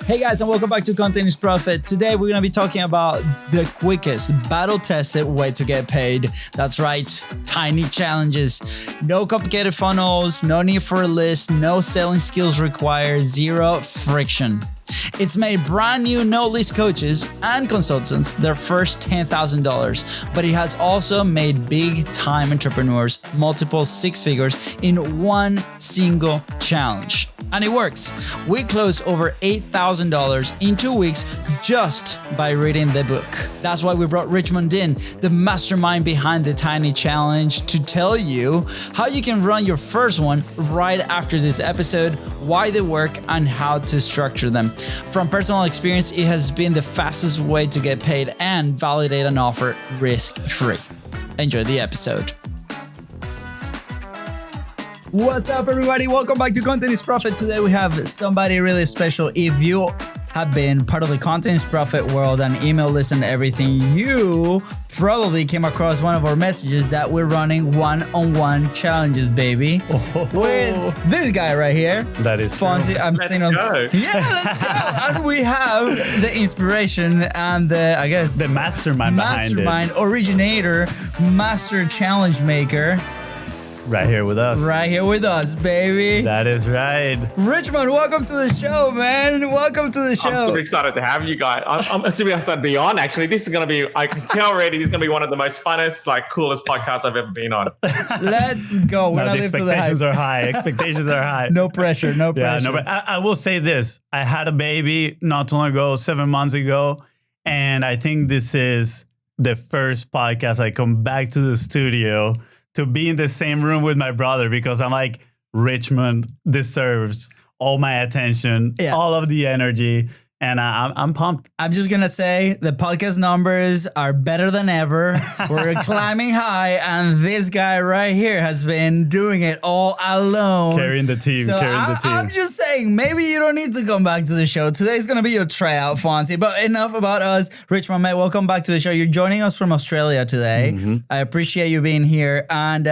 Hey guys, and welcome back to Content is Profit. Today we're going to be talking about the quickest, battle-tested way to get paid. That's right, tiny challenges. No complicated funnels, no need for a list, no selling skills required, zero friction. It's made brand new no-list coaches and consultants their first $10,000, but it has also made big-time entrepreneurs multiple six figures in one single challenge. And it works. We closed over $8,000 in 2 weeks just by reading the book. That's why we brought Richmond in, the mastermind behind the Tiny Challenge, to tell you how you can run your first one right after this episode, why they work, and how to structure them. From personal experience, it has been the fastest way to get paid and validate an offer risk-free. Enjoy the episode. What's up, everybody? Welcome back to Content is Profit. Today we have somebody really special. If you have been part of the Content is Profit world and email list and everything, you probably came across one of our messages that we're running one-on-one challenges, baby. With this guy right here. That is FONZI. true. Let's go. And we have the inspiration and the mastermind behind it. Originator, master challenge maker. Right here with us. Baby. That is right. Richmond, welcome to the show, man. Welcome to the show. I'm super excited to have you guys. I'm super excited to be on, actually. This is going to be, I can tell already, this is going to be one of the most funnest, coolest podcasts I've ever been on. Let's go. No, the expectations are high. No pressure. Yeah, but I will say this. I had a baby not too long ago, 7 months ago. And I think this is the first podcast I come back to the studio to be in the same room with my brother, because I'm like, Richmond deserves all my attention, all of the energy. And I'm pumped. I'm just going to say the podcast numbers are better than ever. We're climbing high. And this guy right here has been doing it all alone. Carrying the team. I'm just saying, maybe you don't need to come back to the show. Today's going to be your tryout, FONZI. But enough about us. Richmond, mate, welcome back to the show. You're joining us from Australia today. Mm-hmm. I appreciate you being here. And,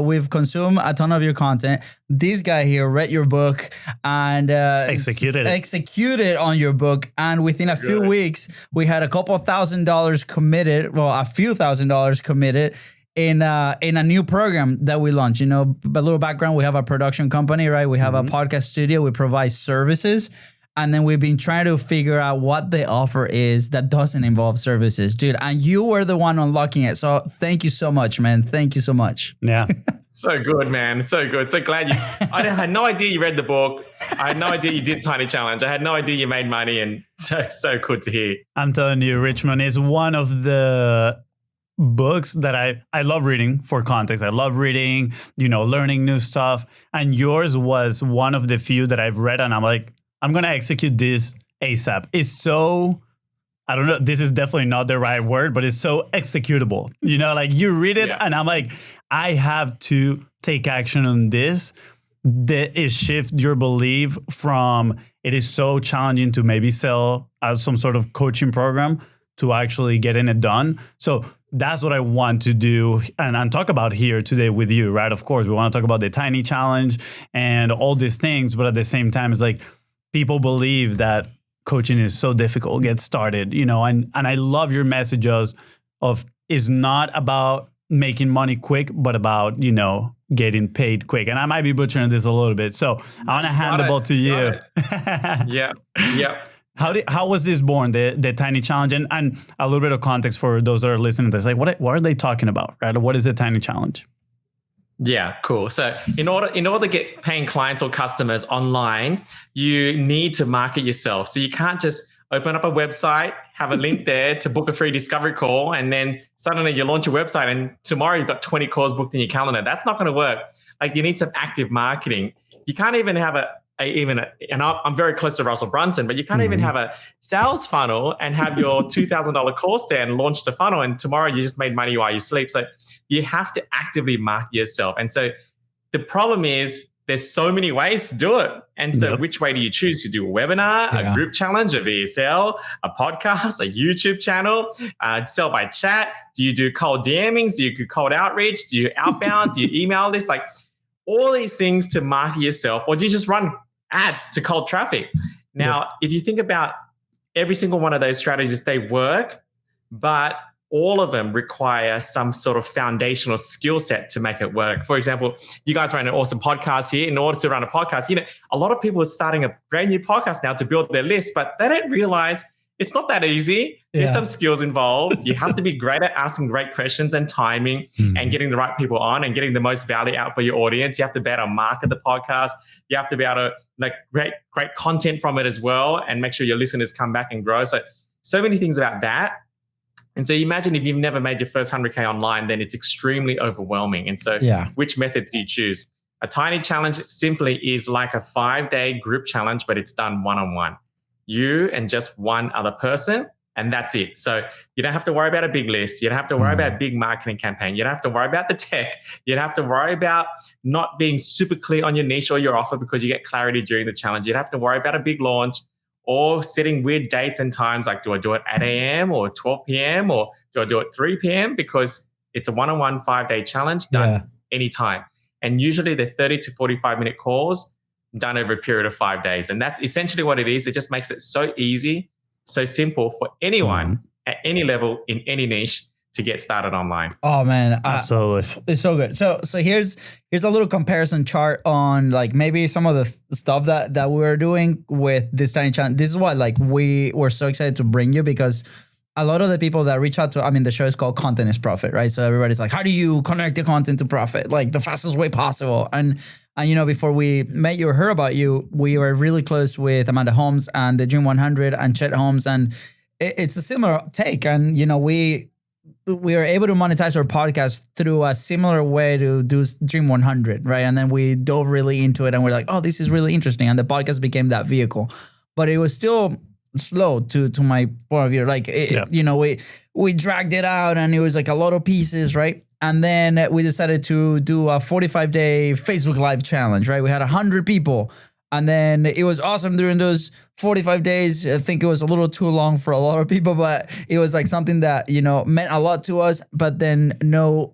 we've consumed a ton of your content. This guy here read your book and executed on your book, and within a few weeks we had a couple $1,000 committed, a few $1,000 committed in a new program that we launched. A little background: we have a production company, right? We have a podcast studio. We provide services, and then we've been trying to figure out what the offer is that doesn't involve services, dude. And you were the one unlocking it, so thank you so much, man. Thank you so much. Yeah. So good, man. So good. So glad I had no idea you read the book. I had no idea you did Tiny Challenge. I had no idea you made money, and so good to hear. I'm telling you, Richmond is one of the books that I love reading for context. I love reading, learning new stuff. And yours was one of the few that I've read, and I'm like, I'm going to execute this ASAP. It's so, I don't know, this is definitely not the right word, but it's so executable. You read it and I'm like, I have to take action on this. It shifts your belief from it is so challenging to maybe sell as some sort of coaching program to actually getting it done. So that's what I want to do and talk about here today with you, right? Of course, we want to talk about the Tiny Challenge and all these things, but at the same time, it's like people believe that coaching is so difficult, get started, and I love your messages of it's not about making money quick, but about, getting paid quick. And I might be butchering this a little bit. So I want to hand the ball to you. Yeah. How was this born, the Tiny Challenge? And a little bit of context for those that are listening to this. Like, what are they talking about, right? What is the Tiny Challenge? Yeah, cool. So in order to get paying clients or customers online, you need to market yourself. So you can't just open up a website, have a link there to book a free discovery call, and then suddenly you launch your website and tomorrow you've got 20 calls booked in your calendar. That's not going to work. You need some active marketing. You can't even have and I'm very close to Russell Brunson, but you can't even have a sales funnel and have your $2,000 course there and launch the funnel, and tomorrow you just made money while you sleep. So you have to actively market yourself. And so the problem is there's so many ways to do it. And so which way do you choose? You do a webinar, a group challenge, a VSL, a podcast, a YouTube channel, sell by chat? Do you do cold DMing? Do you do cold outreach? Do you outbound? Do you email this? All these things to market yourself, or do you just run ads to cold traffic? Now, if you think about every single one of those strategies, they work, but all of them require some sort of foundational skill set to make it work. For example, you guys run an awesome podcast here. In order to run a podcast, a lot of people are starting a brand new podcast now to build their list, but they don't realize it's not that easy. There's some skills involved. You have to be great at asking great questions and timing and getting the right people on and getting the most value out for your audience. You have to be able to market the podcast. You have to be able to great content from it as well and make sure your listeners come back and grow. So many things about that. And so you imagine if you've never made your first 100K online, then it's extremely overwhelming. And so which methods do you choose? A tiny challenge simply is like a 5-day group challenge, but it's done one-on-one. You and just one other person, and that's it. So you don't have to worry about a big list. You don't have to worry about a big marketing campaign. You don't have to worry about the tech. You don't have to worry about not being super clear on your niche or your offer because you get clarity during the challenge. You don't have to worry about a big launch or setting weird dates and times like, do I do it at 8 a.m. or 12 p.m. or do I do it 3 p.m.? Because it's a one-on-one 5-day challenge done anytime. And usually they're 30 to 45-minute calls done over a period of 5 days. And that's essentially what it is. It just makes it so easy, so simple for anyone at any level in any niche to get started online. Oh man, absolutely. It's so good. So here's a little comparison chart on like maybe some of the stuff that we're doing with this tiny challenge. This is what like we were so excited to bring you because a lot of the people that reach out to, the show is called Content is Profit, right? So everybody's like, how do you connect the content to profit? Like the fastest way possible. And before we met you or heard about you, we were really close with Amanda Holmes and the Dream 100 and Chet Holmes. And it's a similar take. And, we were able to monetize our podcast through a similar way to do Dream 100, right? And then we dove really into it and we're like, oh, this is really interesting. And the podcast became that vehicle. But it was still slow to my point of view. Like, we dragged it out and it was like a lot of pieces, right? And then we decided to do a 45-day Facebook Live challenge, right? We had 100 people. And then it was awesome during those 45 days. I think it was a little too long for a lot of people, but it was like something that, meant a lot to us. But then no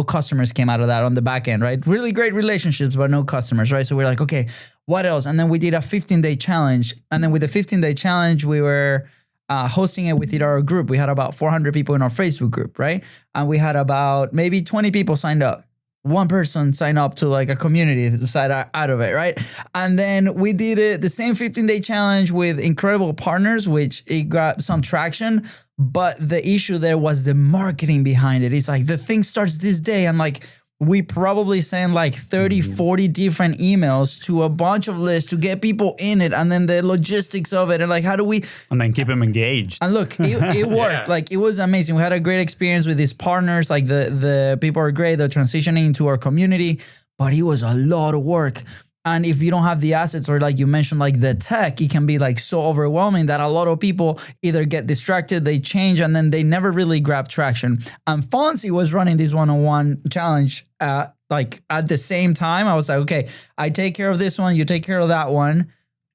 customers came out of that on the back end, right? Really great relationships, but no customers, right? So we're like, okay, what else? And then we did a 15-day challenge. And then with the 15-day challenge, we were hosting it within our group. We had about 400 people in our Facebook group, right? And we had about maybe 20 people signed up. One person signed up to like a community side out of it, right? And then we did the same 15-day challenge with incredible partners, which it got some traction. But the issue there was the marketing behind it. It's like the thing starts this day and like we probably send like 30, 40 different emails to a bunch of lists to get people in it. And then the logistics of it. And like, how do we... And then keep them engaged. And look, it worked. Like, it was amazing. We had a great experience with these partners. Like the people are great. They're transitioning into our community. But it was a lot of work. And if you don't have the assets or like you mentioned, like the tech, it can be like so overwhelming that a lot of people either get distracted, they change, and then they never really grab traction. And FONZI was running this one-on-one challenge at the same time. I was like, okay, I take care of this one, you take care of that one.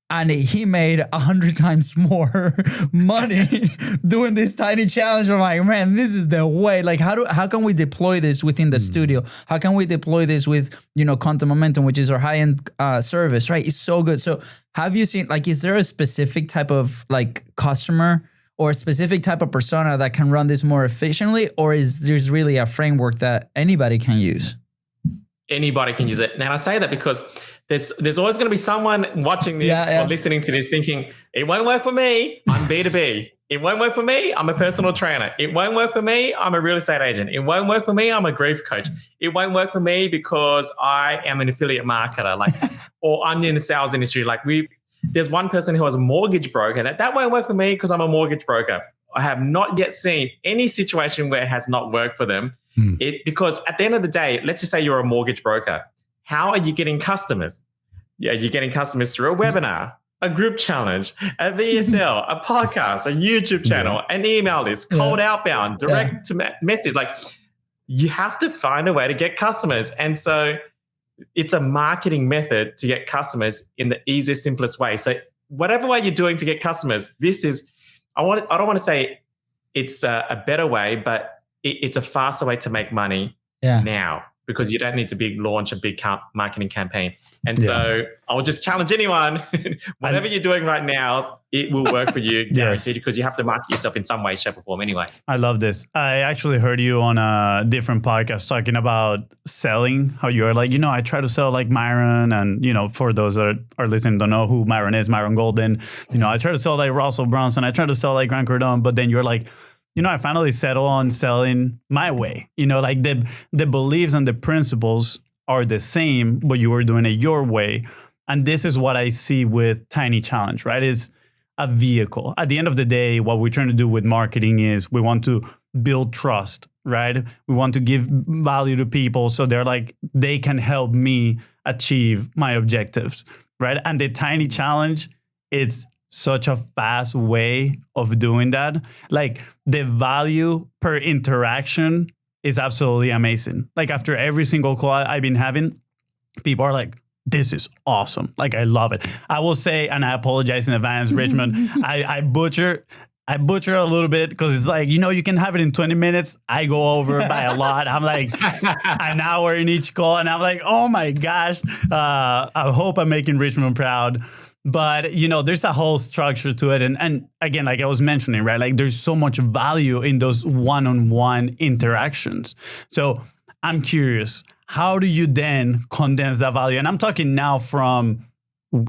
And he made 100 times more money doing this tiny challenge. I'm like, man, this is the way. Like, how can we deploy this within the studio? How can we deploy this with, Content Momentum, which is our high-end service, right? It's so good. So have you seen, like, is there a specific type of like customer or a specific type of persona that can run this more efficiently? Or is there's really a framework that anybody can use? Anybody can use it. And I say that because there's always going to be someone watching this or listening to this thinking, it won't work for me. I'm B2B. It won't work for me. I'm a personal trainer. It won't work for me. I'm a real estate agent. It won't work for me. I'm a grief coach. It won't work for me because I am an affiliate marketer, or I'm in the sales industry. There's one person who has a mortgage broker. That won't work for me because I'm a mortgage broker. I have not yet seen any situation where it has not worked for them. Because at the end of the day, let's just say you're a mortgage broker. How are you getting customers? Yeah, you're getting customers through a webinar, a group challenge, a VSL, a podcast, a YouTube channel, an email list, cold outbound, direct to message. Like, you have to find a way to get customers. And so it's a marketing method to get customers in the easiest, simplest way. So whatever way you're doing to get customers, this is, I don't want to say it's a better way, but it's a faster way to make money now. because you don't need to launch a big marketing campaign. And so I will just challenge anyone, whatever you're doing right now, it will work for you, guaranteed, because you have to market yourself in some way, shape, or form anyway. I love this. I actually heard you on a different podcast talking about selling, how you're like, I try to sell like Myron. And, for those that are listening, don't know who Myron is, Myron Golden. I try to sell like Russell Brunson. I try to sell like Grant Cardone. But then you're like, I finally settle on selling my way. Like the beliefs and the principles are the same, but you were doing it your way. And this is what I see with Tiny Challenge, right? It's a vehicle. At the end of the day, what we're trying to do with marketing is we want to build trust, right? We want to give value to people so they can help me achieve my objectives, right? And the Tiny Challenge, it's such a fast way of doing that. Like the value per interaction is absolutely amazing. Like after every single call I've been having, people are like, this is awesome. Like, I love it. I will say, and I apologize in advance, Richmond, I butcher a little bit because it's like, you can have it in 20 minutes. I go over by a lot. I'm like an hour in each call. And I'm like, oh my gosh. I hope I'm making Richmond proud. But, there's a whole structure to it. And again, like I was mentioning, right? Like there's so much value in those one-on-one interactions. So I'm curious, how do you then condense that value? And I'm talking now from,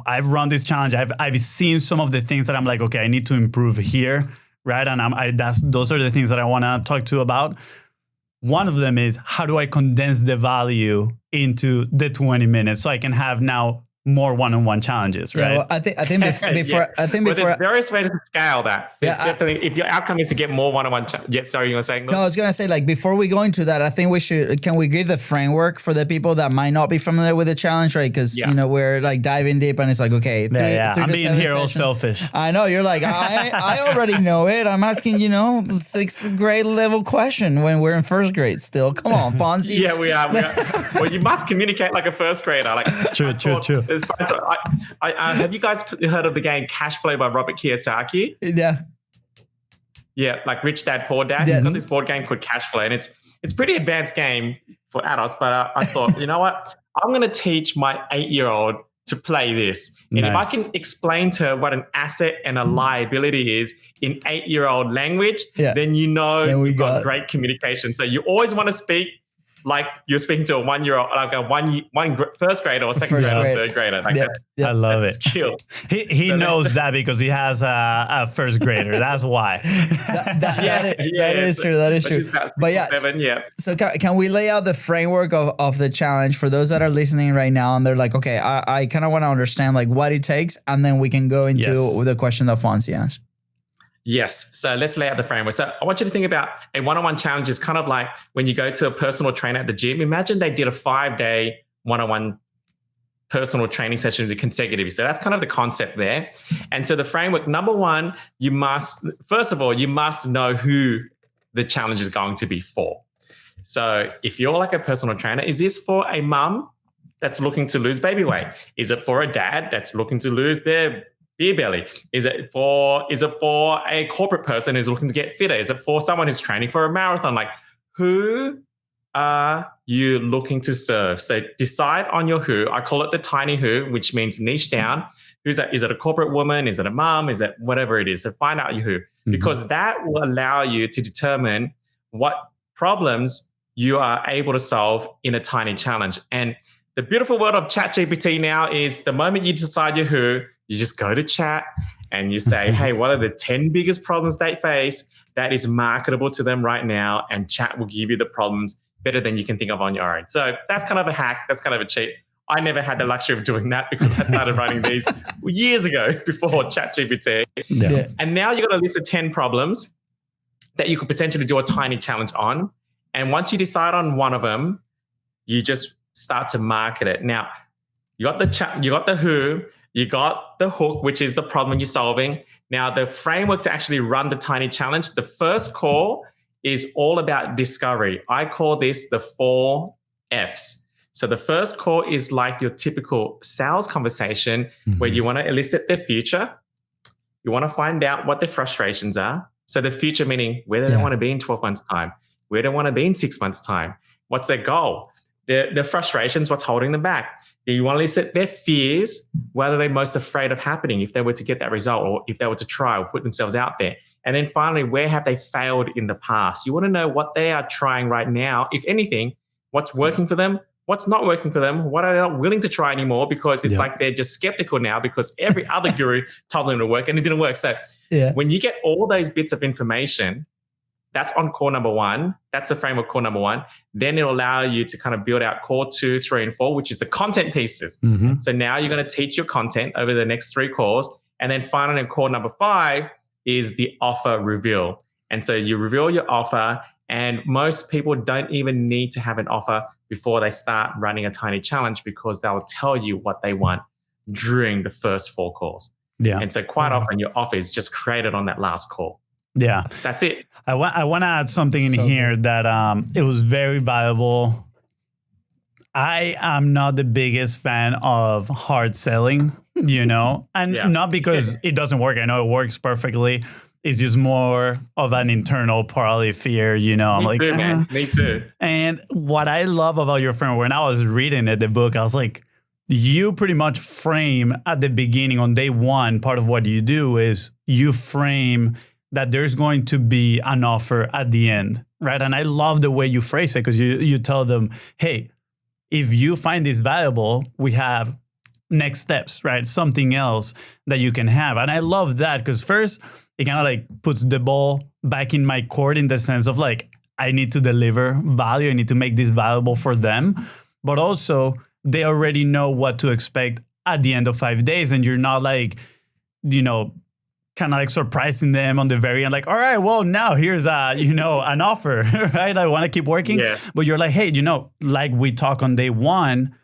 I've run this challenge. I've seen some of the things that I'm like, okay, I need to improve here, right? And those are the things that I want to talk to about. One of them is, how do I condense the value into the 20 minutes so I can have now more one-on-one challenges, right? Yeah, well, I think before there's various ways to scale that. Definitely, if your outcome is to get more one-on-one, sorry, you were saying? No, I was gonna say, like, before we go into that, I think can we give the framework for the people that might not be familiar with the challenge, right? Because we're like diving deep, and it's like, okay, I'm being here all selfish. I know, you're like, I already know it. I'm asking, the 6th grade level question when we're in 1st grade still. Come on, Fonzie. Yeah, we are. Well, you must communicate like a 1st grader. Like, true. Have you guys heard of the game Cash Flow by Robert Kiyosaki? Yeah. Yeah, like Rich Dad, Poor Dad. Yes. He's got this board game called Cash Flow, and it's pretty advanced game for adults. But I thought, you know what? I'm going to teach my 8-year-old to play this. And if I can explain to her what an asset and a liability is in 8-year-old language, then you've got great communication. So you always want to speak like you're speaking to a 1-year-old, like a one 1st grader or 2nd grader or 3rd grader. Like I love it. Skill. He knows that because he has a 1st grader. That's why. That is true. That is true. But 7, So can we lay out the framework of the challenge for those that are listening right now and they're like, okay, I kind of want to understand like what it takes, and then we can go into the question that Fonzie asked. Yes. So let's lay out the framework. So I want you to think about a one-on-one challenge is kind of like when you go to a personal trainer at the gym. Imagine they did a 5-day one-on-one personal training session consecutively. So that's kind of the concept there. And so the framework, number one, first of all, you must know who the challenge is going to be for. So if you're like a personal trainer, is this for a mum that's looking to lose baby weight? Is it for a dad that's looking to lose their beer belly? Is it for a corporate person who's looking to get fitter? Is it for someone who's training for a marathon? Like, who are you looking to serve? So decide on your who. I call it the tiny who, which means niche down. Who's that? Is it a corporate woman? Is it a mom? Is it whatever it is? So find out your who, because that will allow you to determine what problems you are able to solve in a tiny challenge. And the beautiful world of ChatGPT now is the moment you decide your who, you just go to chat and you say, hey, what are the 10 biggest problems they face that is marketable to them right now? And chat will give you the problems better than you can think of on your own. So that's kind of a hack. That's kind of a cheat. I never had the luxury of doing that because I started writing these years ago before ChatGPT. Yeah. And now you've got a list of 10 problems that you could potentially do a tiny challenge on. And once you decide on one of them, you just start to market it. Now, you got the who, you got the hook, which is the problem you're solving. Now, the framework to actually run the tiny challenge, the first call is all about discovery. I call this the 4 Fs. So the first call is like your typical sales conversation where you want to elicit their future. You want to find out what their frustrations are. So the future meaning where do they want to be in 12 months' time? Where do they want to be in 6 months' time? What's their goal? their frustrations, what's holding them back. You want to list their fears, what are they most afraid of happening if they were to get that result, or if they were to try or put themselves out there. And then finally, where have they failed in the past? You want to know what they are trying right now, if anything, what's working for them, what's not working for them, what are they not willing to try anymore, because it's like they're just skeptical now because every other guru told them to work and it didn't work. So when you get all those bits of information, that's on core number 1. That's the framework core number 1. Then it'll allow you to kind of build out core 2, 3, and 4, which is the content pieces. So now you're going to teach your content over the next 3 cores. And then finally, core number 5 is the offer reveal. And so you reveal your offer, and most people don't even need to have an offer before they start running a tiny challenge, because they'll tell you what they want during the first 4 cores. And so quite often your offer is just created on that last call. That's it. I want to add something in here that it was very valuable. I am not the biggest fan of hard selling, and not because it doesn't work. I know it works perfectly. It's just more of an internal probably fear, I'm Me too, man. Me too. And what I love about your framework, when I was reading the book, I was like, you pretty much frame at the beginning on day 1, part of what you do is you frame that there's going to be an offer at the end, right? And I love the way you phrase it, because you tell them, hey, if you find this valuable, we have next steps, right? Something else that you can have. And I love that, because first, it kind of like puts the ball back in my court in the sense of like, I need to deliver value. I need to make this valuable for them. But also, they already know what to expect at the end of 5 days. And you're not like, kind of like surprising them on the very end, like, all right, well, now here's an offer, right? I want to keep working. But you're like, hey, like we talk on day 1,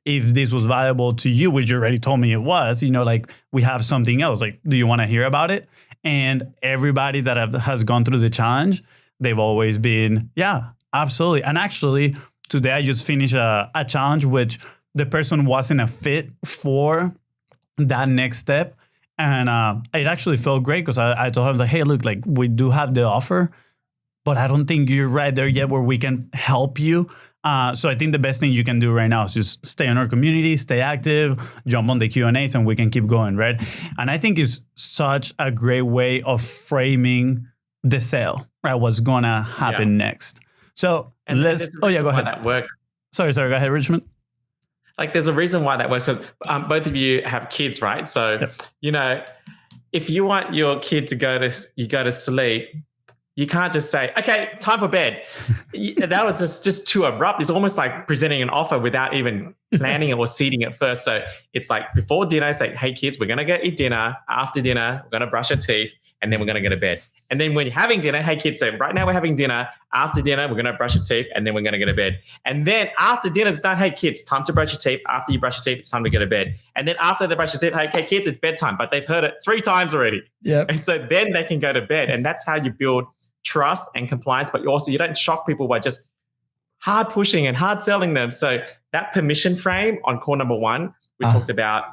if this was valuable to you, which you already told me it was, like we have something else. Like, do you want to hear about it? And everybody that has gone through the challenge, they've always been, yeah, absolutely. And actually, today I just finished a challenge which the person wasn't a fit for that next step. And it actually felt great, because I told him, I was like, hey, look, like we do have the offer, but I don't think you're right there yet where we can help you. So I think the best thing you can do right now is just stay in our community, stay active, jump on the Q&As, and we can keep going, right? And I think it's such a great way of framing the sale, right? What's going to happen next. So go ahead. That works. Sorry, go ahead, Richmond. Like, there's a reason why that works. Because both of you have kids, right? So, if you want your kid to go to sleep, you can't just say, okay, time for bed. That was just too abrupt. It's almost like presenting an offer without even planning it or seeding it first. So it's like before dinner, say, hey kids, we're going to get you dinner. After dinner, we're going to brush our teeth, and then we're going to go to bed. And then when you're having dinner, hey kids, so right now we're having dinner. After dinner, we're going to brush your teeth, and then we're going to go to bed. And then after dinner's done, hey kids, time to brush your teeth. After you brush your teeth, it's time to go to bed. And then after they brush your teeth, hey, okay, kids, it's bedtime. But they've heard it 3 times already. And so then they can go to bed. And that's how you build trust and compliance. But you don't shock people by just hard pushing and hard selling them. So that permission frame on core number 1, we talked about,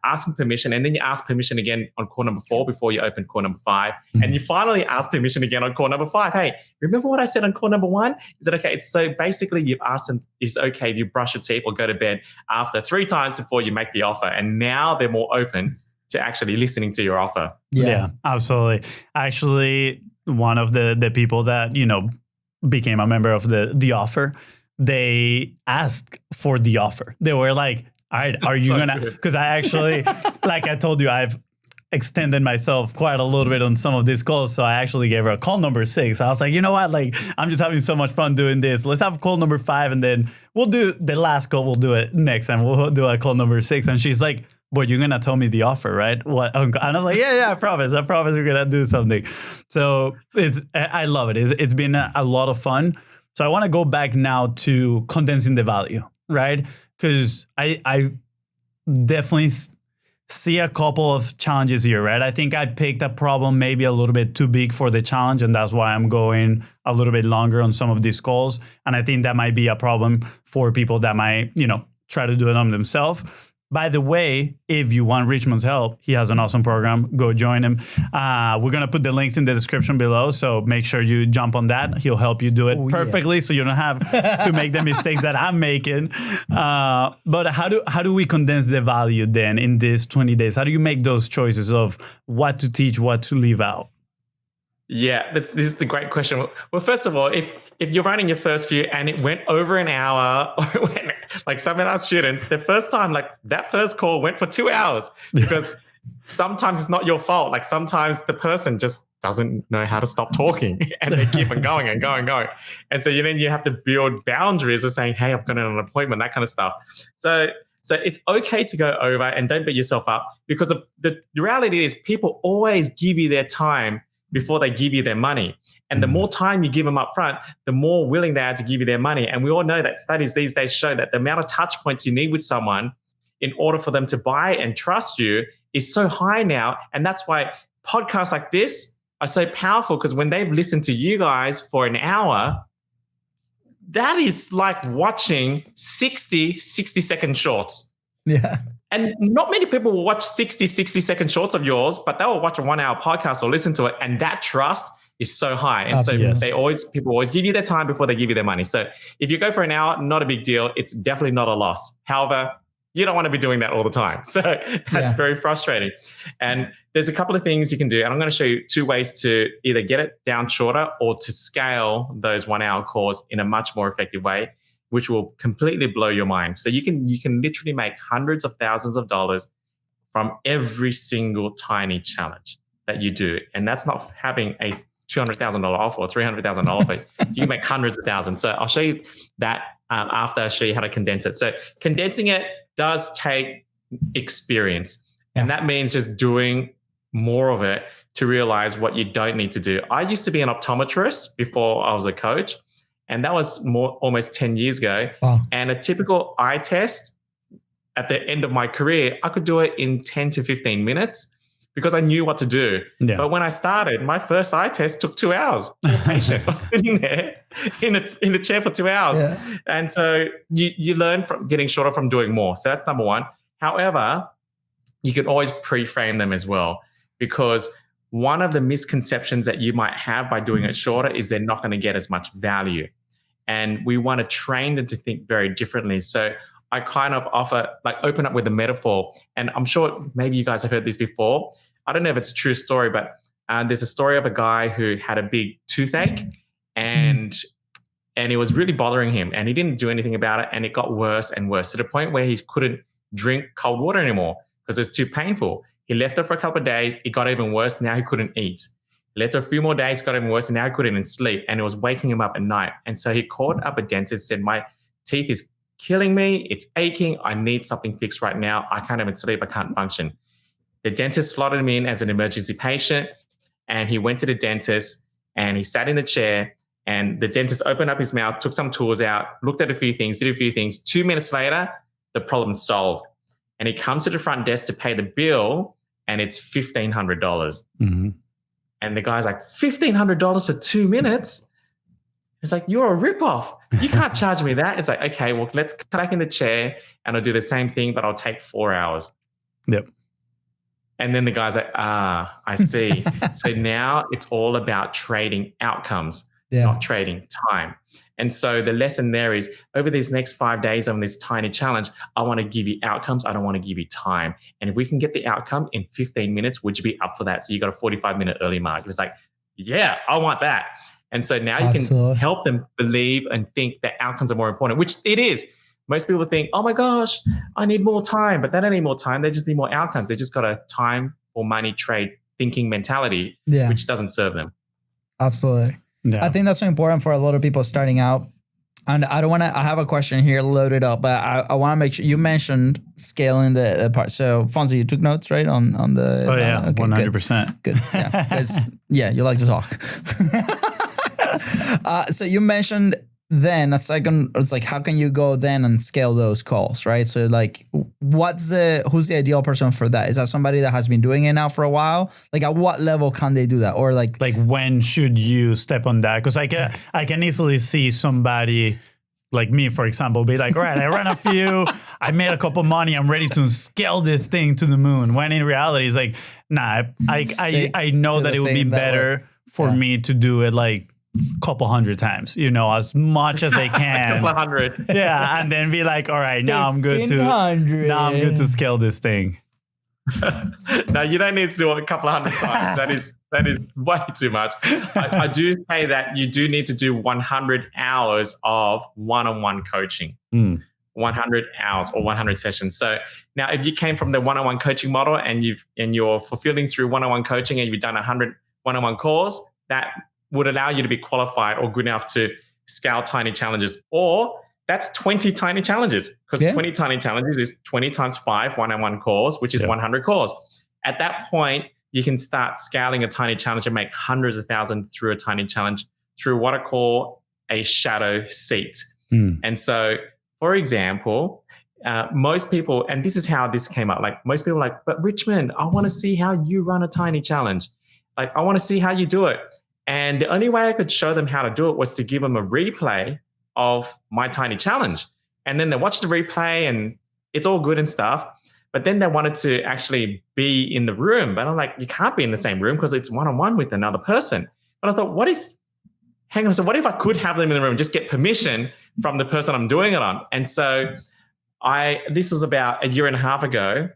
asking permission. And then you ask permission again on core number 4 before you open core number 5. And you finally ask permission again on core number 5. Hey, remember what I said on core number 1? Is it okay? So basically you've asked them, it's okay if you brush your teeth or go to bed after 3 times before you make the offer. And now they're more open to actually listening to your offer. Yeah, absolutely. Actually, one of the people that, became a member of the offer, they asked for the offer. They were like, all right, are you going to, because I actually, like I told you, I've extended myself quite a little bit on some of these calls. So I actually gave her a call number 6. I was like, you know what? Like, I'm just having so much fun doing this. Let's have call number 5, and then we'll do the last call. We'll do it next time. We'll do a call number 6. And she's like, but you're going to tell me the offer, right? What? And I was like, yeah, I promise we're going to do something. So I love it. It's been a lot of fun. So I want to go back now to condensing the value, right? Because I definitely see a couple of challenges here, right? I think I picked a problem maybe a little bit too big for the challenge, and that's why I'm going a little bit longer on some of these calls. And I think that might be a problem for people that might, try to do it on themselves. By the way, if you want Richmond's help, he has an awesome program. Go join him. We're going to put the links in the description below. So make sure you jump on that. He'll help you do it perfectly. So you don't have to make the mistakes that I'm making. But how do we condense the value then in these 20 days? How do you make those choices of what to teach, what to leave out? Yeah, this is the great question. Well, first of all, if you're running your first few and it went over an hour, or it went, like some of our students, the first time, like that first call went for 2 hours because sometimes it's not your fault. Like sometimes the person just doesn't know how to stop talking and they keep on going and going and going. And so then you have to build boundaries of saying, hey, I've got an appointment, that kind of stuff. So it's okay to go over and don't beat yourself up because the reality is people always give you their time before they give you their money. And the more time you give them up front, the more willing they are to give you their money. And we all know that studies these days show that the amount of touch points you need with someone in order for them to buy and trust you is so high now. And that's why podcasts like this are so powerful, because when they've listened to you guys for an hour, that is like watching 60-second shorts. Yeah. And not many people will watch 60-second shorts of yours, but they will watch a 1 hour podcast or listen to it. And that trust is so high. And so people always give you their time before they give you their money. So if you go for an hour, not a big deal. It's definitely not a loss. However, you don't want to be doing that all the time. So that's very frustrating. And there's a couple of things you can do. And I'm going to show you 2 ways to either get it down shorter or to scale those 1 hour calls in a much more effective way, which will completely blow your mind. So you can literally make hundreds of thousands of dollars from every single tiny challenge that you do. And that's not having a $200,000 offer or $300,000 offer. You can make hundreds of thousands. So I'll show you that after I show you how to condense it. So condensing it does take experience. And that means just doing more of it to realize what you don't need to do. I used to be an optometrist before I was a coach. And that was almost 10 years ago. Wow. And a typical eye test at the end of my career, I could do it in 10 to 15 minutes because I knew what to do. Yeah. But when I started, my first eye test took 2 hours. Poor patient was sitting there in the chair for 2 hours. Yeah. And so you learn from getting shorter from doing more. So that's number one. However, you can always pre-frame them as well, because one of the misconceptions that you might have by doing it shorter is they're not going to get as much value. And we want to train them to think very differently. So I kind of open up with a metaphor. And I'm sure maybe you guys have heard this before. I don't know if it's a true story, but there's a story of a guy who had a big toothache and it was really bothering him. And he didn't do anything about it. And it got worse and worse to the point where he couldn't drink cold water anymore because it was too painful. He left it for a couple of days. It got even worse. Now he couldn't eat. Left a few more days, got even worse, and now he couldn't even sleep, and it was waking him up at night. And so he called up a dentist, said, my teeth is killing me. It's aching. I need something fixed right now. I can't even sleep. I can't function. The dentist slotted him in as an emergency patient, and he went to the dentist, and he sat in the chair, and the dentist opened up his mouth, took some tools out, looked at a few things, did a few things. 2 minutes later, the problem's solved. And he comes to the front desk to pay the bill, and it's $1,500. Mm-hmm. And the guy's like, $1,500 for 2 minutes? It's like, you're a ripoff. You can't charge me that. It's like, okay, well, let's come back in the chair and I'll do the same thing, but I'll take 4 hours. Yep. And then the guy's like, I see. So now it's all about trading outcomes, not trading time. And so the lesson there is over these next 5 days on this tiny challenge, I want to give you outcomes. I don't want to give you time. And if we can get the outcome in 15 minutes, would you be up for that? So you got a 45-minute early mark. It's like, yeah, I want that. And so now you can help them believe and think that outcomes are more important, which it is. Most people think, oh my gosh, I need more time, but they don't need more time. They just need more outcomes. They just got a time or money trade thinking mentality, which doesn't serve them. Absolutely. Yeah. I think that's so important for a lot of people starting out. And I have a question here loaded up, but I want to make sure you mentioned scaling the part. So Fonzie, you took notes, right? On the. Oh yeah. Okay, 100%. Good. Yeah. 'Cause, yeah. You like to talk. So you mentioned then a second, it's like, how can you go then and scale those calls, right? So like, who's the ideal person for that? Is that somebody that has been doing it now for a while? Like at what level can they do that? Or like when should you step on that? Because I can easily see somebody like me, for example, be like, all right, I ran a few, I made a couple money, I'm ready to scale this thing to the moon. When in reality, it's like, nah, I know that it would be better for me to do it like couple hundred times, as much as I can. A couple of hundred. Yeah. And then be like, all right, now I'm good to scale this thing. No, you don't need to do it a couple of hundred times. That is way too much. I do say that you do need to do 100 hours of one-on-one coaching. 100 hours or 100 sessions. So now if you came from the one-on-one coaching model and you're fulfilling through one-on-one coaching and you've done 100 one-on-one calls, that would allow you to be qualified or good enough to scale tiny challenges. Or that's 20 tiny challenges, because 20 tiny challenges is 20 times 5 one-on-one calls, which is 100 calls. At that point, you can start scaling a tiny challenge and make hundreds of thousands through a tiny challenge through what I call a shadow seat. And so, for example, most people, and this is how this came up, like most people are like, but Richmond, I want to see how you run a tiny challenge. Like, I want to see how you do it. And the only way I could show them how to do it was to give them a replay of my tiny challenge. And then they watch the replay and it's all good and stuff. But then they wanted to actually be in the room. But I'm like, you can't be in the same room because it's one-on-one with another person. But I thought, what if I could have them in the room, just get permission from the person I'm doing it on? And so this was about a year and a half ago.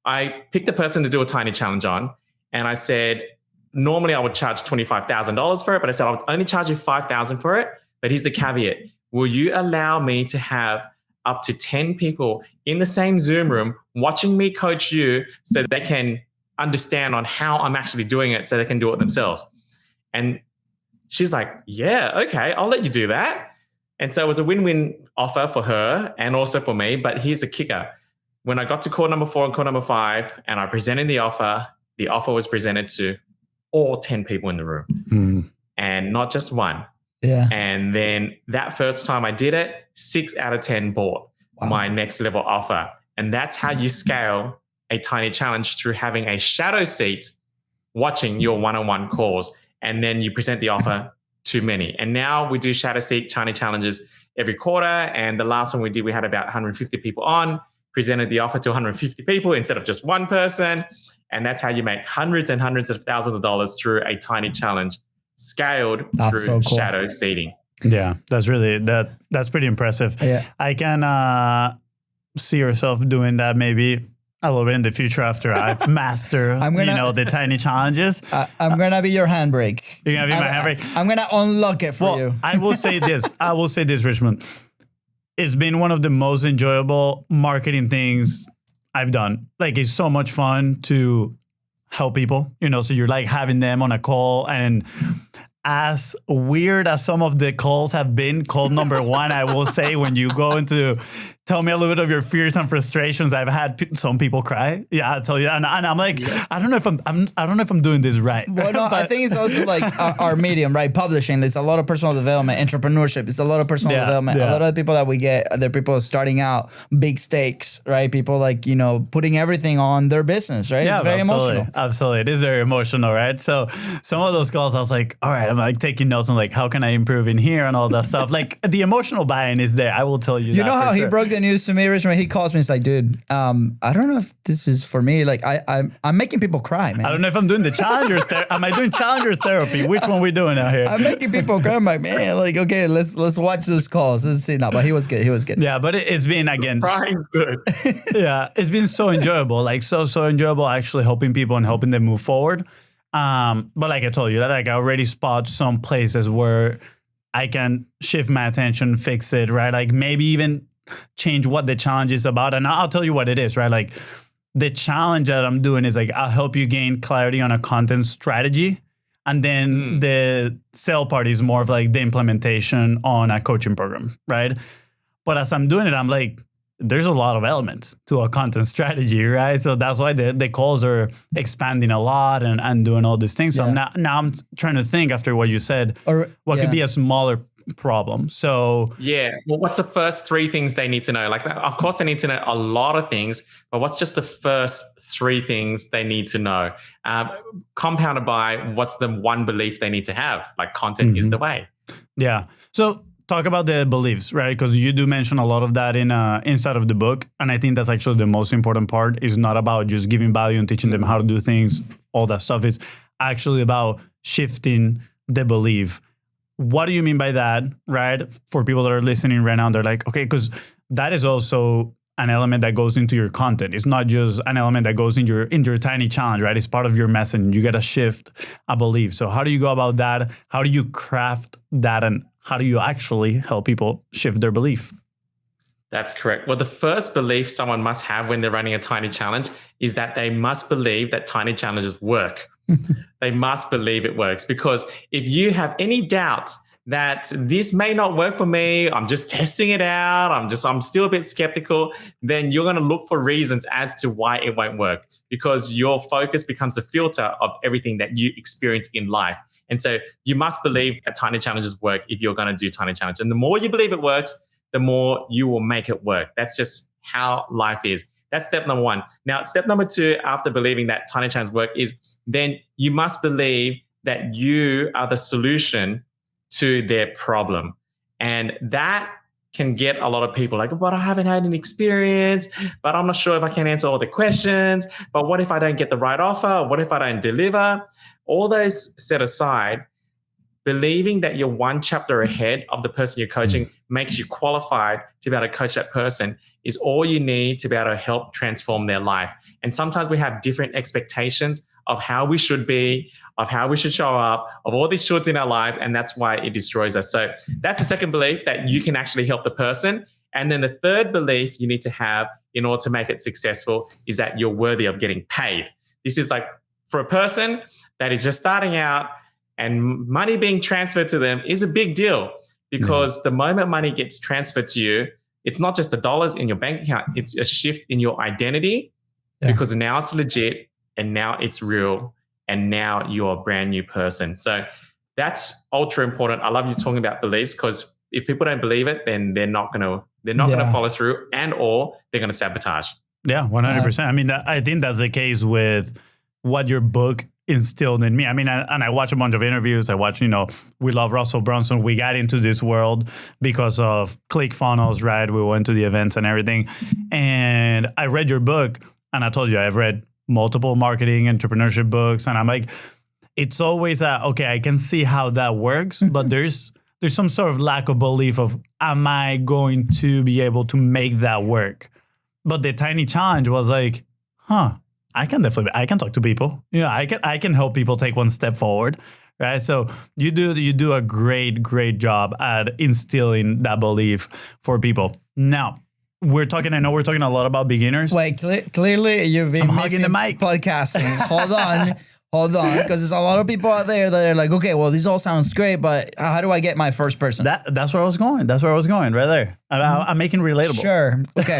I picked a person to do a tiny challenge on. And I said, normally I would charge $25,000 for it, but I said, I'll only charge you $5,000 for it. But here's the caveat. Will you allow me to have up to 10 people in the same Zoom room watching me coach you so they can understand on how I'm actually doing it so they can do it themselves? And she's like, yeah, okay, I'll let you do that. And so it was a win-win offer for her and also for me. But here's the kicker. When I got to call number 4 and call number 5 and I presented the offer was presented to all 10 people in the room and not just one. Yeah. And then that first time I did it, 6 out of 10 bought my next level offer. And that's how you scale a tiny challenge, through having a shadow seat watching your one-on-one calls. And then you present the offer to many. And now we do shadow seat tiny challenges every quarter. And the last one we did, we had about 150 people on, presented the offer to 150 people instead of just one person. And that's how you make hundreds and hundreds of thousands of dollars through a tiny challenge, scaled through shadow seating. Yeah, that's pretty impressive. Yeah. I can see yourself doing that maybe a little bit in the future after I've mastered, the tiny challenges. I'm going to be your handbrake. You're going to be my handbrake? I'm going to unlock it for you. I will say this, Richmond. It's been one of the most enjoyable marketing things I've done. Like, it's so much fun to help people, so you're like having them on a call, and as weird as some of the calls have been, call number 1, I will say, when you go into tell me a little bit of your fears and frustrations, I've had some people cry. Yeah, I'll tell you. And I'm like, I don't know if I'm doing this right. Well, no, I think it's also like our medium, right? Publishing. There's a lot of personal development, entrepreneurship. It's a lot of personal development. Yeah. A lot of the people that we get, they're people starting out, big stakes, right? People like, putting everything on their business, right? Yeah, it's very emotional. Absolutely. It is very emotional, right? So some of those calls, I was like, all right, I'm like taking notes on like, how can I improve in here and all that stuff. Like, the emotional buy-in is there. I will tell you that. You know how he broke the news to me, Richmond? He calls me. He's like, dude, I don't know if this is for me. Like, I'm making people cry, man. I don't know if I'm doing the challenger am I doing challenger therapy? Which one we doing out here? I'm making people cry. I'm like, man, like, okay, let's watch those calls. Let's see. No, but he was good. Yeah, but it's been, again, crying good. Yeah, it's been so enjoyable. Like, so enjoyable actually helping people and helping them move forward. But like I told you, that like I already spot some places where I can shift my attention, fix it, right? Like maybe even change what the challenge is about. And I'll tell you what it is, right? Like the challenge that I'm doing is like, I'll help you gain clarity on a content strategy. And then the sale part is more of like the implementation on a coaching program, right? But as I'm doing it, I'm like, there's a lot of elements to a content strategy, right? So that's why the calls are expanding a lot and doing all these things. So now I'm trying to think, after what you said, what could be a smaller problem. So well, what's the first 3 things they need to know? Like, of course they need to know a lot of things, but what's just the first 3 things they need to know? Compounded by what's the one belief they need to have? Like, content is the way. Yeah. So talk about the beliefs, right? Because you do mention a lot of that in inside of the book. And I think that's actually the most important part. Is not about just giving value and teaching them how to do things, all that stuff. It's actually about shifting the belief. What do you mean by that, right? For people that are listening right now, they're like, okay, because that is also an element that goes into your content. It's not just an element that goes in your tiny challenge, right? It's part of your message. You got to shift a belief. So how do you go about that? How do you craft that? And how do you actually help people shift their belief? That's correct. Well, the first belief someone must have when they're running a tiny challenge is that they must believe that tiny challenges work. They must believe it works, because if you have any doubt that this may not work for me, I'm just testing it out, I'm still a bit skeptical, then you're going to look for reasons as to why it won't work, because your focus becomes the filter of everything that you experience in life. And so you must believe that tiny challenges work if you're going to do tiny challenges. And the more you believe it works, the more you will make it work. That's just how life is. That's step number one. Now, step number two, after believing that tiny challenges work, is then you must believe that you are the solution to their problem. And that can get a lot of people like, but I haven't had any experience, but I'm not sure if I can answer all the questions. But what if I don't get the right offer? What if I don't deliver? All those set aside, believing that you're one chapter ahead of the person you're coaching makes you qualified to be able to coach that person is all you need to be able to help transform their life. And sometimes we have different expectations of how we should be, of how we should show up, of all these shoulds in our lives, and that's why it destroys us. So that's the second belief, that you can actually help the person. And then the third belief you need to have in order to make it successful is that you're worthy of getting paid. This is like for a person that is just starting out, and money being transferred to them is a big deal, because the moment money gets transferred to you, it's not just the dollars in your bank account, it's a shift in your identity, because now it's legit and now it's real and now you're a brand new person. So that's ultra important. I love you talking about beliefs, because if people don't believe it, then they're not going to follow through, and or they're going to sabotage. Yeah, 100%. I mean, I think that's the case with what your book instilled in me. I mean, I watch a bunch of interviews. I watch, we love Russell Brunson. We got into this world because of ClickFunnels, right? We went to the events and everything. And I read your book, and I told you I've read multiple marketing, entrepreneurship books. And I'm like, it's always okay, I can see how that works, but there's some sort of lack of belief of, am I going to be able to make that work? But the tiny challenge was like, I can talk to people. I can help people take one step forward, right? So you do a great job at instilling that belief for people. Now, I know we're talking a lot about beginners. Wait, clearly you've been hugging the mic. Podcasting. Hold on, because there's a lot of people out there that are like, okay, well, this all sounds great, but how do I get my first person? That's where I was going. Right there. I'm making relatable. Sure. Okay.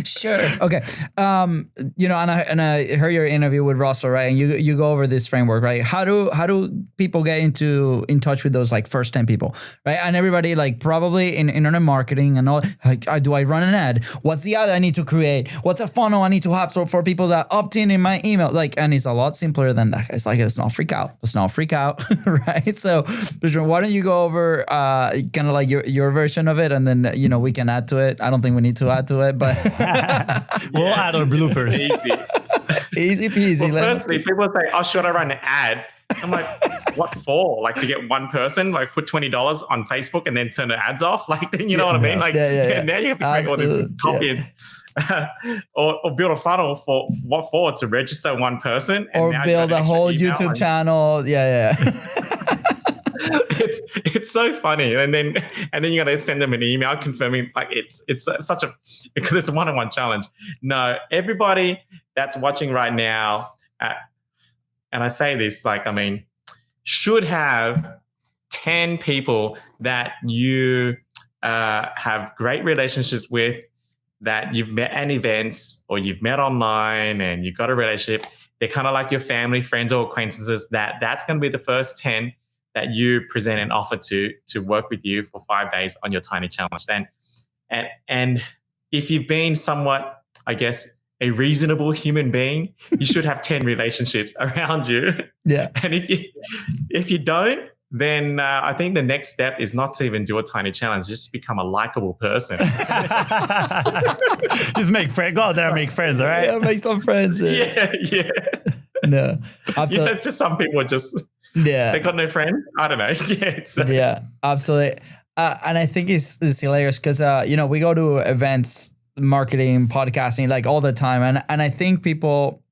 Sure. Okay. And I heard your interview with Russell, right? And you go over this framework, right? How do people get in touch with those like first 10 people, right? And everybody like probably in internet marketing and all, like, do I run an ad? What's the ad I need to create? What's a funnel I need to have for people that opt in my email? Like, and it's a lot simpler than that. It's like, let's not freak out, right? So why don't you go over kind of like your version of it, and then we can add to it. I don't think we need to add to it, but we'll add our bloopers. Easy peasy. Well, firstly, people say, "Oh, should I run an ad?" I'm like, "What for? Like to get one person? Like put $20 on Facebook and then turn the ads off? Like, you know what I mean? Like, now you have to create all this copy or build a funnel for what for? To register one person, and or build a whole YouTube channel? Yeah. It's so funny, and then you got to send them an email confirming, like it's such a, because it's a one-on-one challenge. No, everybody that's watching right now, and I say this like, I mean, should have 10 people that you have great relationships with, that you've met at events or you've met online and you've got a relationship. They're kind of like your family, friends, or acquaintances. That's going to be the first 10 that you present an offer to work with you for 5 days on your tiny challenge. Then, and if you've been somewhat, I guess, a reasonable human being, you should have 10 relationships around you. Yeah. And if you don't, then I think the next step is not to even do a tiny challenge, just become a likable person. Just make friends. Go out there and make friends, all right? Yeah, make some friends. Yeah. No, absolutely. It's just some people just, they got no friends. I don't know. Yeah, absolutely. And I think it's hilarious because, we go to events, marketing, podcasting, like all the time. And I think people,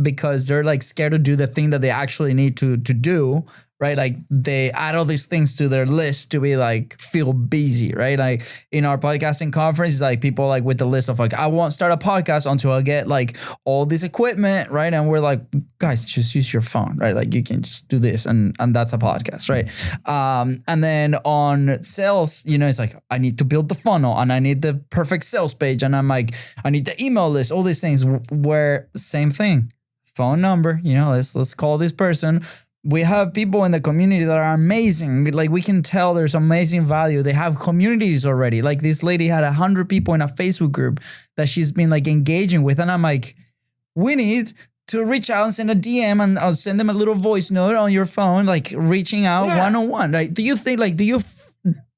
because they're like scared to do the thing that they actually need to do, right? Like they add all these things to their list to be like, feel busy, right? Like in our podcasting conference, like people like with the list of like, I won't start a podcast until I get like all this equipment, right? And we're like, guys, just use your phone, right? Like you can just do this and that's a podcast, right? And then on sales, it's like, I need to build the funnel and I need the perfect sales page. And I'm like, I need the email list, all these things where same thing, phone number, let's call this person. We have people in the community that are amazing. Like we can tell there's amazing value. They have communities already. Like this lady had 100 people in a Facebook group that she's been like engaging with. And I'm like, we need to reach out and send a DM and I'll send them a little voice note on your phone, like reaching out one-on-one. Right? Do you think like, do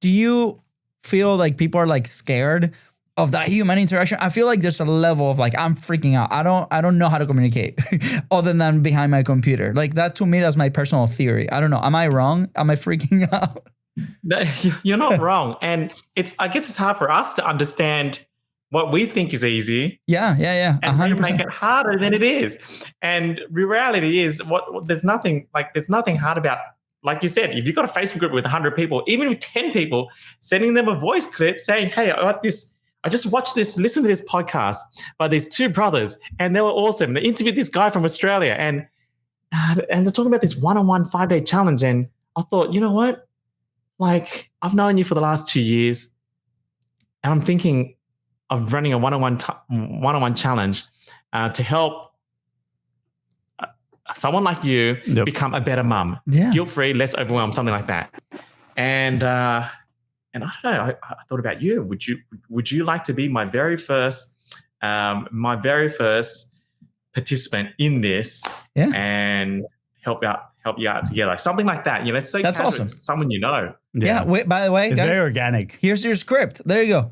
you feel like people are like scared of that human interaction? I feel like there's a level of like, I'm freaking out. I don't know how to communicate other than behind my computer. Like that to me, that's my personal theory. I don't know. Am I wrong? Am I freaking out? No, you're not wrong. And I guess it's hard for us to understand what we think is easy. Yeah. 100%. And make it harder than it is. And reality is there's nothing hard about, like you said, if you've got a Facebook group with 100 people, even with 10 people, sending them a voice clip saying, hey, I just watched listen to this podcast by these two brothers, and they were awesome. They interviewed this guy from Australia, and they're talking about this one-on-one 5-day challenge. And I thought, you know what? Like, I've known you for the last 2 years, and I'm thinking of running a one-on-one challenge to help someone like you become a better mum, guilt-free, less overwhelmed, something like that. And I don't know. I thought about you. Would you like to be my very first participant in this and help you out together, something like that? It's so that's awesome. It's someone you know. Yeah. Wait, by the way, it's guys, very organic. Here's your script. There you go.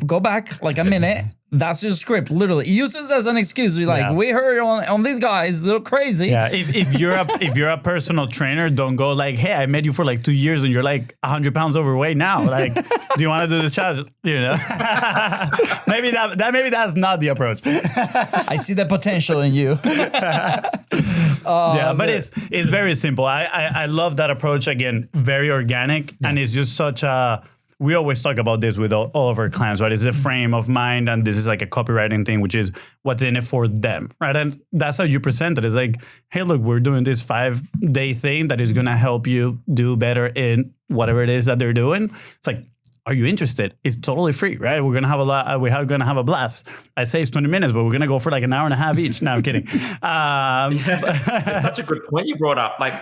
Go back like a minute. That's your script. Literally, use this as an excuse. We heard on these guys, they're crazy. Yeah. If you're a personal trainer, don't go like, hey, I met you for like 2 years and you're like 100 pounds overweight now. Like, do you want to do this challenge? Maybe that's not the approach. I see the potential in you. But it's very simple. I love that approach. Again, very organic, and it's just such a. We always talk about this with all of our clients, right? It's a frame of mind, and this is like a copywriting thing, which is what's in it for them, right? And that's how you present it. It's like, hey, look, we're doing this 5-day thing that is going to help you do better in whatever it is that they're doing. It's like, are you interested? It's totally free, right? We're going to have going to have a blast. I say it's 20 minutes, but we're going to go for like an hour and a half each. No, I'm kidding. It's such a good point you brought up. Like,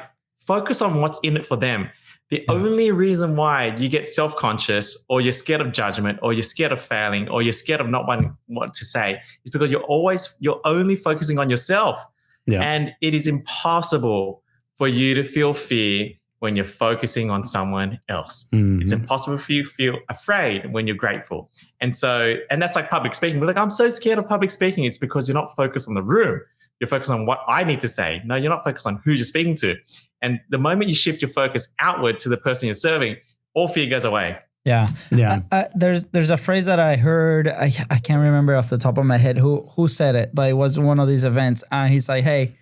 focus on what's in it for them. The only reason why you get self-conscious, or you're scared of judgment, or you're scared of failing, or you're scared of not wanting what to say is because you're only focusing on yourself. Yeah. And it is impossible for you to feel fear when you're focusing on someone else. Mm-hmm. It's impossible for you to feel afraid when you're grateful. And that's like public speaking. We're like, I'm so scared of public speaking. It's because you're not focused on the room. You're focused on what I need to say. No, you're not focused on who you're speaking to. And the moment you shift your focus outward to the person you're serving, all fear goes away. Yeah. There's a phrase that I heard. I can't remember off the top of my head who said it, but it was one of these events. And he's like, hey,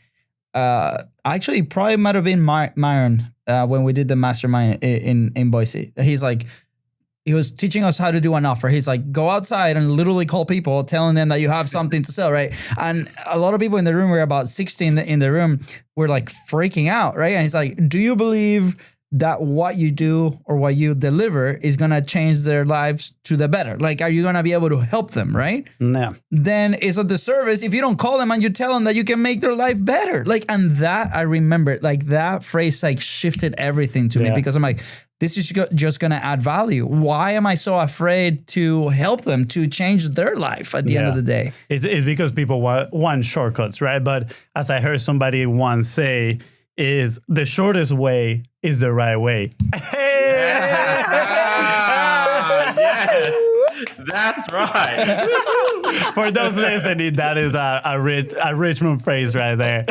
actually probably might have been Myron when we did the mastermind in Boise. He's like, he was teaching us how to do an offer. He's like, go outside and literally call people, telling them that you have something to sell, right? And a lot of people in the room, were about 16 in the room, were like freaking out, right? And he's like, do you believe that what you do or what you deliver is going to change their lives to the better? Like, are you going to be able to help them, right? No. Then it's a disservice if you don't call them and you tell them that you can make their life better. Like, and that I remember, like that phrase like shifted everything to me, because I'm like, this is just going to add value. Why am I so afraid to help them to change their life at the end of the day? It's because people want shortcuts, right? But as I heard somebody once say, is the shortest way is the right way. Yes, that's right. For those listening, that is a Richmond phrase right there.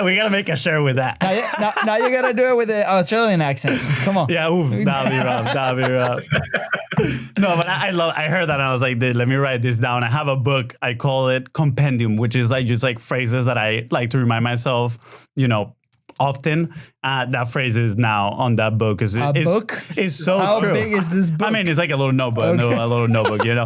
We gotta make a shirt with that. Now you gotta do it with the Australian accent. Come on. Yeah, oof, that'll be rough. No, but I heard that and I was like, dude, let me write this down. I have a book, I call it Compendium, which is like just like phrases that I like to remind myself, often. That phrase is now on that book. Book? It's so How true. How big is this book? I mean, it's like a little notebook, Okay. a little notebook, Yeah.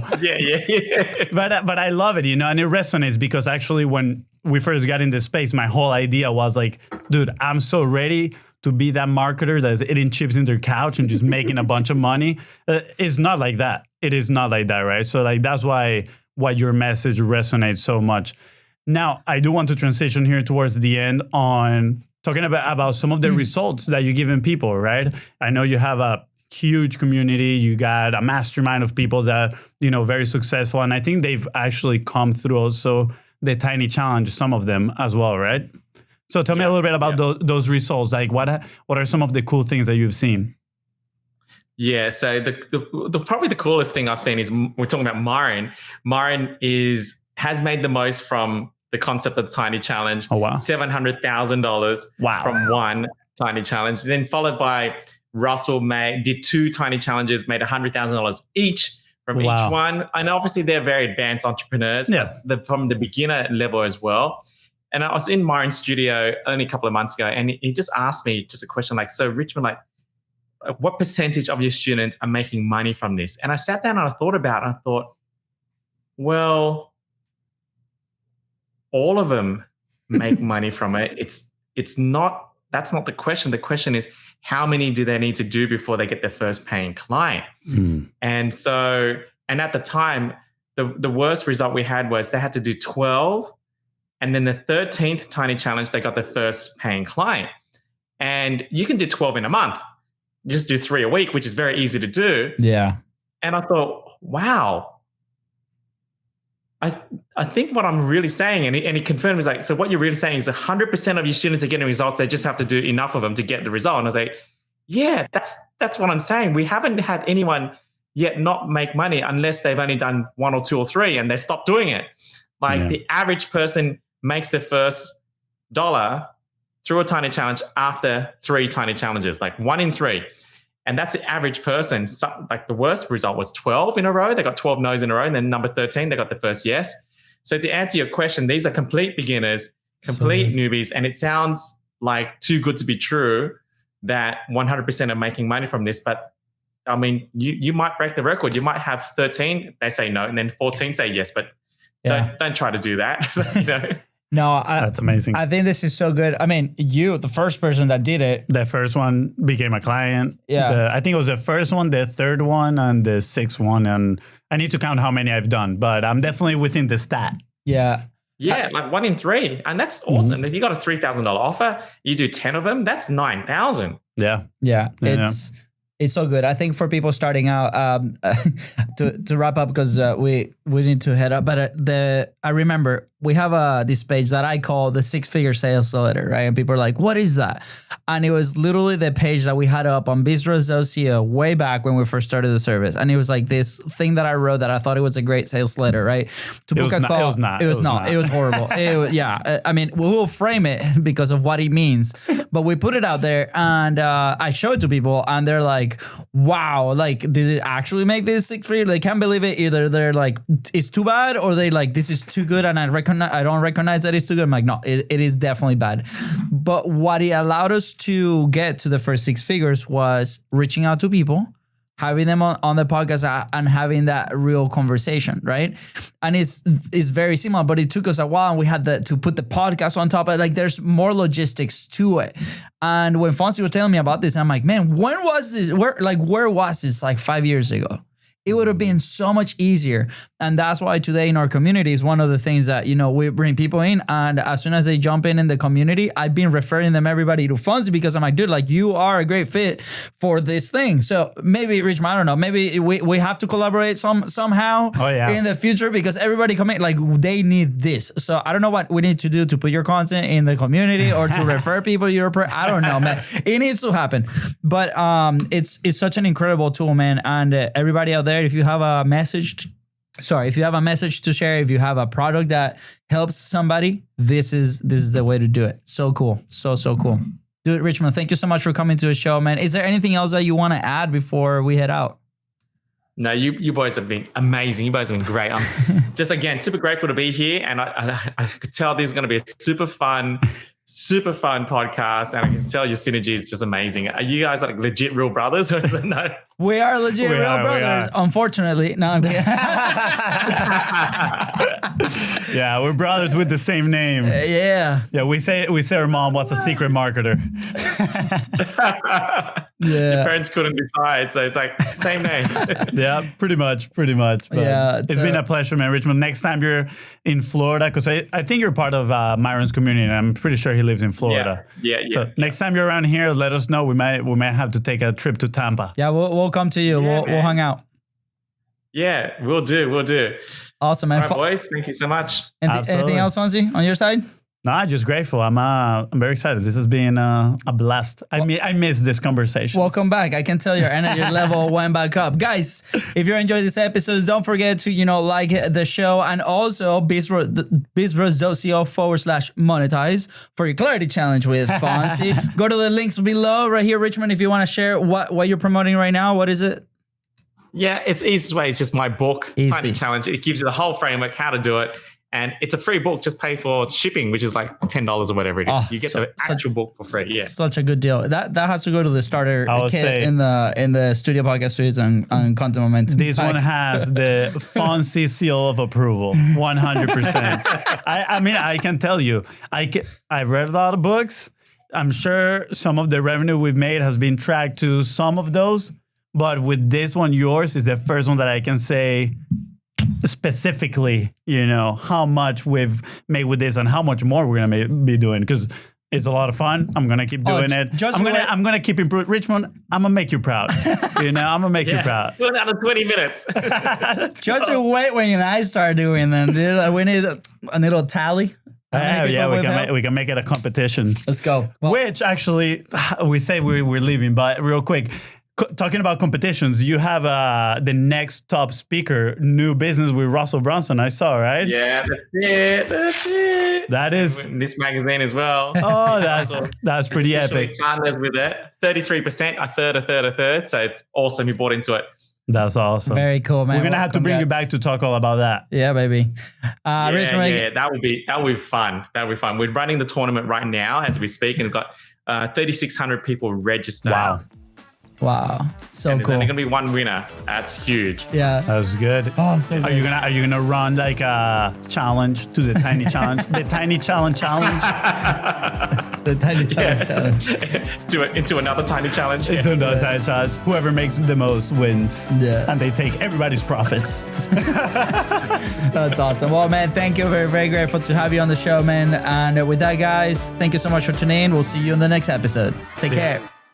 But I love it, and it resonates because actually when we first got in this space, my whole idea was like, dude, I'm so ready to be that marketer that's eating chips in their couch and just making a bunch of money. It's not like that. It is not like that, right? So like that's why your message resonates so much. Now, I do want to transition here towards the end on talking about some of the results that you're giving people, right? I know you have a huge community. You got a mastermind of people that, very successful. And I think they've actually come through also the Tiny Challenge, some of them as well, right? So tell me a little bit about those results. Like what are some of the cool things that you've seen? Yeah, so the probably the coolest thing I've seen is we're talking about Myron. Myron has made the most from the concept of the Tiny Challenge. Oh, wow. $700,000 from one Tiny Challenge. Then followed by Russell did 2 Tiny Challenges, made $100,000 each from each one. And obviously they're very advanced entrepreneurs, but from the beginner level as well. And I was in Myron's studio only a couple of months ago, and he just asked me just a question like, so Richmond, like, what percentage of your students are making money from this? And I sat down and I thought about it. I thought, well, all of them make money from it. That's not the question. The question is, how many do they need to do before they get their first paying client? And at the time, the worst result we had was they had to do 12. And then the 13th Tiny Challenge, they got their first paying client. And you can do 12 in a month. You just do 3 a week, which is very easy to do. Yeah. And I thought, wow. I think what I'm really saying, and he confirmed, was like, so what you're really saying is 100% of your students are getting results. They just have to do enough of them to get the result. And I was like, yeah, that's what I'm saying. We haven't had anyone yet not make money unless they've only done 1 or 2 or 3 and they stop doing it. Like the average person makes their first dollar through a Tiny Challenge after 3 Tiny Challenges, like 1 in 3. And that's the average person. So, like the worst result was 12 in a row. They got 12 no's in a row. And then number 13, they got the first yes. So to answer your question, these are complete beginners, complete newbies. And it sounds like too good to be true that 100% are making money from this. But I mean, you might break the record. You might have 13, they say no, and then 14 say yes. But don't try to do that. No, that's amazing. I think this is so good. I mean, the first person that did it. The first one became a client. Yeah. I think it was the first one, the third one, and the 6th one. And I need to count how many I've done, but I'm definitely within the stat. Yeah. Yeah, like 1 in 3. And that's awesome. If you got a $3,000 offer, you do 10 of them, that's 9,000. Yeah. Yeah. It's so good. I think for people starting out, to wrap up, because we need to head up. But I remember we have this page that I call the 6-figure sales letter, right? And people are like, "What is that?" And it was literally the page that we had up on BIZBROS way back when we first started the service. And it was like this thing that I wrote that I thought it was a great sales letter, right? To book a call. It was not. It was horrible. I mean, we will frame it because of what it means, but we put it out there, and I show it to people, and they're like, wow, like, did it actually make this 6-figure? They can't believe it. Either they're like, it's too bad, or they like, this is too good, and I don't recognize that it's too good. I'm like, no, it is definitely bad. But what it allowed us to get to the first 6 figures was reaching out to people, having them on the podcast, and having that real conversation, right? And it's very similar, but it took us a while, and we had to put the podcast on top of it. Like, there's more logistics to it. And when FONZI was telling me about this, I'm like, man, when was this? Where was this? Like 5 years ago. it would have been so much easier. And that's why today in our community is one of the things that, we bring people in. And as soon as they jump in the community, I've been referring everybody to FONZI because I'm like, dude, like you are a great fit for this thing. So maybe Richmond, I don't know, maybe we have to collaborate somehow in the future because everybody like they need this. So I don't know what we need to do to put your content in the community or to refer people to your I don't know, man. It needs to happen. But it's such an incredible tool, man. And everybody out there, if you have a message to share, if you have a product that helps somebody, this is the way to do it. So cool. So cool. Dude, Richmond, thank you so much for coming to the show, man. Is there anything else that you want to add before we head out? No, you boys have been amazing. You guys have been great. I'm just, again, super grateful to be here. And I could tell this is going to be a super fun podcast. And I can tell your synergy is just amazing. Are you guys like legit real brothers or is it no? We are legit real brothers. Unfortunately. No, I'm kidding. Yeah, we're brothers with the same name. Yeah. Yeah, we say our mom was a secret marketer. Your parents couldn't decide, so it's like same name. Yeah, pretty much. But yeah, it's been a pleasure, man. Richmond, next time you're in Florida, because I think you're part of Myron's community, and I'm pretty sure he lives in Florida. Yeah. So next time you're around here, let us know. We might have to take a trip to Tampa. Yeah, we'll come to you. We'll hang out. Yeah, we'll do. Awesome, man. All right, boys, thank you so much. Anything else, Fonzie, on your side? No, just grateful. I'm very excited. This has been a blast. I miss this conversation. Welcome back. I can tell your energy level went back up. Guys, if you enjoyed this episode, don't forget to, like the show and also bizbros.co/monetize for your clarity challenge with Fonzie. Go to the links below right here, Richmond, if you want to share what you're promoting right now. What is it? Yeah, it's the easiest way. It's just my book, Easy. Tiny Challenge. It gives you the whole framework, how to do it. And it's a free book. Just pay for shipping, which is like $10 or whatever it is. You get the actual book for free. Yeah, such a good deal. That has to go to the starter kit in the Studio Podcast Studios and Content Momentum. This one has the Fonzie seal of approval, 100%. I mean, I can tell you, I've read a lot of books. I'm sure some of the revenue we've made has been tracked to some of those. But with this one, yours is the first one that I can say specifically, how much we've made with this and how much more we're going to be doing. Because it's a lot of fun. I'm going to keep doing it. I'm going to keep improving. Richmond, I'm going to make you proud. I'm going to make you proud. Do another 20 minutes. Just you wait when I start doing them, dude. Like, we need a little tally. We can make it a competition. Let's go. Well, which actually, we say we're leaving, but real quick, talking about competitions, you have the next top speaker, new business with Russell Brunson. I saw, right? Yeah, that's it. That is in this magazine as well. Oh, that's pretty epic. Partners with it, 33%, a third. So it's awesome. You bought into it. That's awesome. Very cool, man. We're gonna have to bring you back to talk all about that. Yeah, baby. Richmond, that will be fun. That will be fun. We're running the tournament right now as we speak, and we've got 3,600 people registered. Wow, so and cool. There's only gonna be one winner. That's huge. Yeah, that was good. Oh, so good. Are you gonna run like a challenge to the tiny challenge, the tiny challenge, the tiny challenge, into another tiny challenge. Into another tiny challenge. Whoever makes the most wins. Yeah, and they take everybody's profits. That's awesome. Well, man, thank you. Very, very grateful to have you on the show, man. And with that, guys, thank you so much for tuning in. We'll see you in the next episode. Take care.